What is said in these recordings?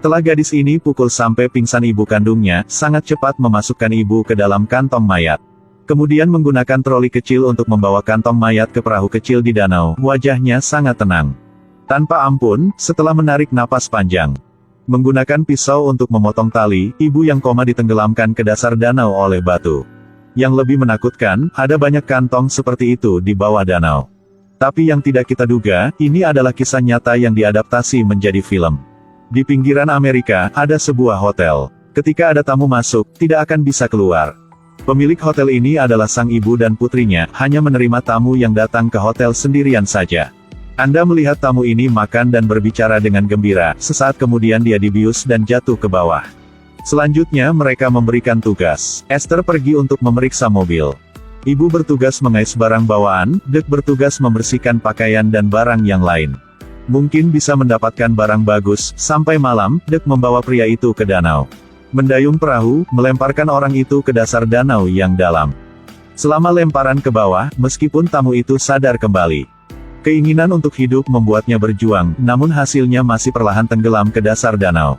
Setelah gadis ini pukul sampai pingsan ibu kandungnya, sangat cepat memasukkan ibu ke dalam kantong mayat. Kemudian menggunakan troli kecil untuk membawa kantong mayat ke perahu kecil di danau, wajahnya sangat tenang. Tanpa ampun, setelah menarik napas panjang. Menggunakan pisau untuk memotong tali, ibu yang koma ditenggelamkan ke dasar danau oleh batu. Yang lebih menakutkan, ada banyak kantong seperti itu di bawah danau. Tapi yang tidak kita duga, ini adalah kisah nyata yang diadaptasi menjadi film. Di pinggiran Amerika, ada sebuah hotel. Ketika ada tamu masuk, tidak akan bisa keluar. Pemilik hotel ini adalah sang ibu dan putrinya, hanya menerima tamu yang datang ke hotel sendirian saja. Anda melihat tamu ini makan dan berbicara dengan gembira, sesaat kemudian dia dibius dan jatuh ke bawah. Selanjutnya mereka memberikan tugas. Esther pergi untuk memeriksa mobil. Ibu bertugas mengais barang bawaan, Dek bertugas membersihkan pakaian dan barang yang lain. Mungkin bisa mendapatkan barang bagus. Sampai malam, Dek membawa pria itu ke danau. Mendayung perahu, melemparkan orang itu ke dasar danau yang dalam. Selama lemparan ke bawah, meskipun tamu itu sadar kembali. Keinginan untuk hidup membuatnya berjuang, namun hasilnya masih perlahan tenggelam ke dasar danau.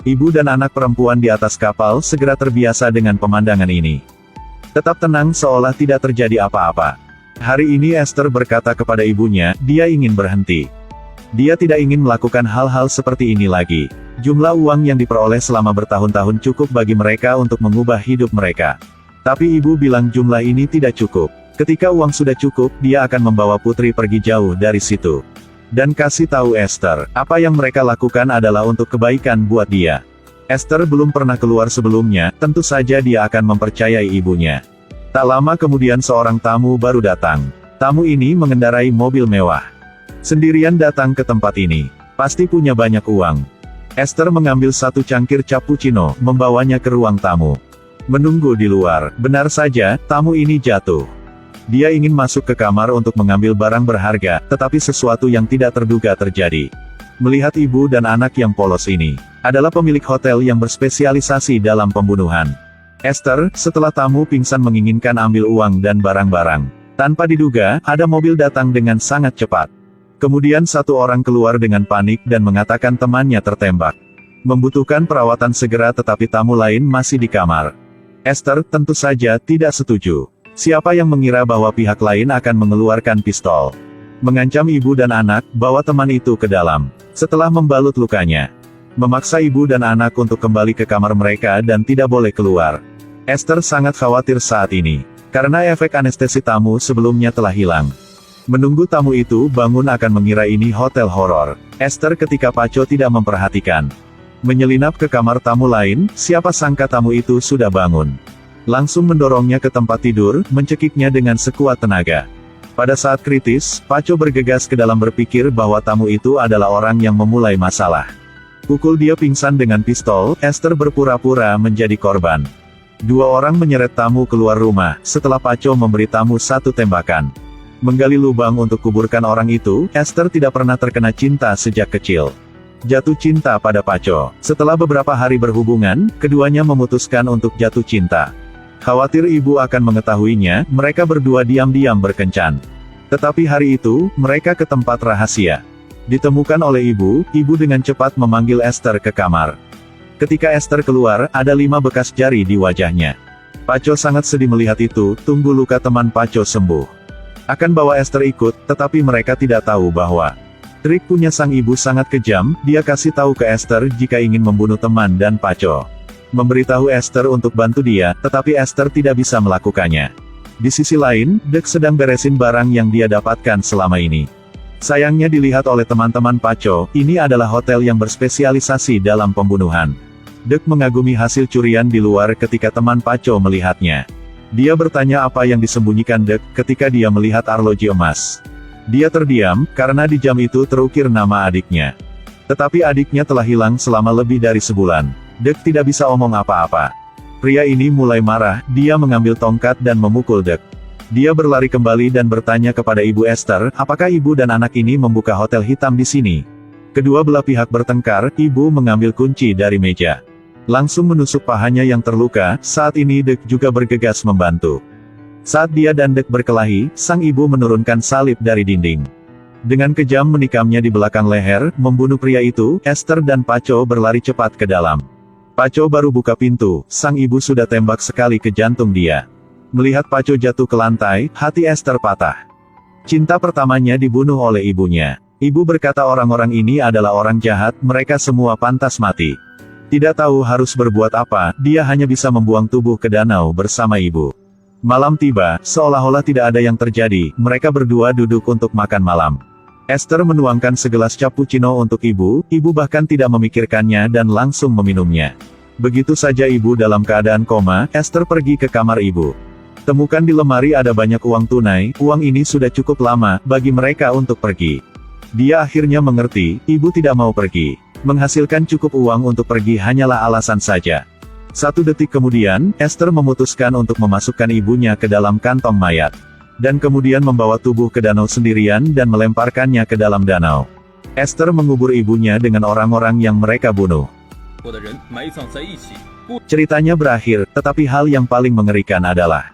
Ibu dan anak perempuan di atas kapal segera terbiasa dengan pemandangan ini. Tetap tenang seolah tidak terjadi apa-apa. Hari ini Esther berkata kepada ibunya, dia ingin berhenti. Dia tidak ingin melakukan hal-hal seperti ini lagi. Jumlah uang yang diperoleh selama bertahun-tahun cukup bagi mereka untuk mengubah hidup mereka. Tapi ibu bilang jumlah ini tidak cukup. Ketika uang sudah cukup, dia akan membawa putri pergi jauh dari situ. Dan kasih tahu Esther, apa yang mereka lakukan adalah untuk kebaikan buat dia. Esther belum pernah keluar sebelumnya, tentu saja dia akan mempercayai ibunya. Tak lama kemudian seorang tamu baru datang. Tamu ini mengendarai mobil mewah. Sendirian datang ke tempat ini. Pasti punya banyak uang. Esther mengambil satu cangkir cappuccino, membawanya ke ruang tamu. Menunggu di luar, benar saja, tamu ini jatuh. Dia ingin masuk ke kamar untuk mengambil barang berharga, tetapi sesuatu yang tidak terduga terjadi. Melihat ibu dan anak yang polos ini, adalah pemilik hotel yang berspesialisasi dalam pembunuhan. Esther, setelah tamu pingsan menginginkan ambil uang dan barang-barang. Tanpa diduga, ada mobil datang dengan sangat cepat. Kemudian satu orang keluar dengan panik dan mengatakan temannya tertembak. Membutuhkan perawatan segera tetapi tamu lain masih di kamar. Esther tentu saja tidak setuju. Siapa yang mengira bahwa pihak lain akan mengeluarkan pistol? Mengancam ibu dan anak, bawa teman itu ke dalam. Setelah membalut lukanya. Memaksa ibu dan anak untuk kembali ke kamar mereka dan tidak boleh keluar. Esther sangat khawatir saat ini. Karena efek anestesi tamu sebelumnya telah hilang. Menunggu tamu itu bangun akan mengira ini hotel horor. Esther ketika Paco tidak memperhatikan. Menyelinap ke kamar tamu lain, siapa sangka tamu itu sudah bangun. Langsung mendorongnya ke tempat tidur, mencekiknya dengan sekuat tenaga. Pada saat kritis, Paco bergegas ke dalam berpikir bahwa tamu itu adalah orang yang memulai masalah. Pukul dia pingsan dengan pistol, Esther berpura-pura menjadi korban. Dua orang menyeret tamu keluar rumah, setelah Paco memberi tamu satu tembakan. Menggali lubang untuk kuburkan orang itu, Esther tidak pernah terkena cinta sejak kecil. Jatuh cinta pada Paco. Setelah beberapa hari berhubungan, keduanya memutuskan untuk jatuh cinta. Khawatir ibu akan mengetahuinya, mereka berdua diam-diam berkencan. Tetapi hari itu, mereka ke tempat rahasia. Ditemukan oleh ibu dengan cepat memanggil Esther ke kamar. Ketika Esther keluar, ada 5 bekas jari di wajahnya. Paco sangat sedih melihat itu, tunggu luka teman Paco sembuh. Akan bawa Esther ikut, tetapi mereka tidak tahu bahwa trik punya sang ibu sangat kejam, dia kasih tahu ke Esther jika ingin membunuh teman dan Paco. Memberitahu Esther untuk bantu dia, tetapi Esther tidak bisa melakukannya. Di sisi lain, Dek sedang beresin barang yang dia dapatkan selama ini. Sayangnya dilihat oleh teman-teman Paco, ini adalah hotel yang berspesialisasi dalam pembunuhan. Dek mengagumi hasil curian di luar ketika teman Paco melihatnya. Dia bertanya apa yang disembunyikan Dek ketika dia melihat arloji emas. Dia terdiam, karena di jam itu terukir nama adiknya. Tetapi adiknya telah hilang selama lebih dari sebulan. Dek tidak bisa omong apa-apa. Pria ini mulai marah, dia mengambil tongkat dan memukul Dek. Dia berlari kembali dan bertanya kepada Ibu Esther, apakah ibu dan anak ini membuka hotel hitam di sini? Kedua belah pihak bertengkar, ibu mengambil kunci dari meja. Langsung menusuk pahanya yang terluka, saat ini Dek juga bergegas membantu. Saat dia dan Dek berkelahi, sang ibu menurunkan salib dari dinding. Dengan kejam menikamnya di belakang leher, membunuh pria itu, Esther dan Paco berlari cepat ke dalam. Paco baru buka pintu, sang ibu sudah tembak sekali ke jantung dia. Melihat Paco jatuh ke lantai, hati Esther patah. Cinta pertamanya dibunuh oleh ibunya. Ibu berkata orang-orang ini adalah orang jahat, mereka semua pantas mati. Tidak tahu harus berbuat apa, dia hanya bisa membuang tubuh ke danau bersama ibu. Malam tiba, seolah-olah tidak ada yang terjadi, mereka berdua duduk untuk makan malam. Esther menuangkan segelas cappuccino untuk ibu bahkan tidak memikirkannya dan langsung meminumnya. Begitu saja ibu dalam keadaan koma, Esther pergi ke kamar ibu. Temukan di lemari ada banyak uang tunai, uang ini sudah cukup lama bagi mereka untuk pergi. Dia akhirnya mengerti, ibu tidak mau pergi. Menghasilkan cukup uang untuk pergi hanyalah alasan saja. 1 detik kemudian, Esther memutuskan untuk memasukkan ibunya ke dalam kantong mayat. Dan kemudian membawa tubuh ke danau sendirian dan melemparkannya ke dalam danau. Esther mengubur ibunya dengan orang-orang yang mereka bunuh. Ceritanya berakhir, tetapi hal yang paling mengerikan adalah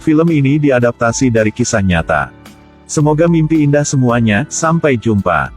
film ini diadaptasi dari kisah nyata. Semoga mimpi indah semuanya, sampai jumpa.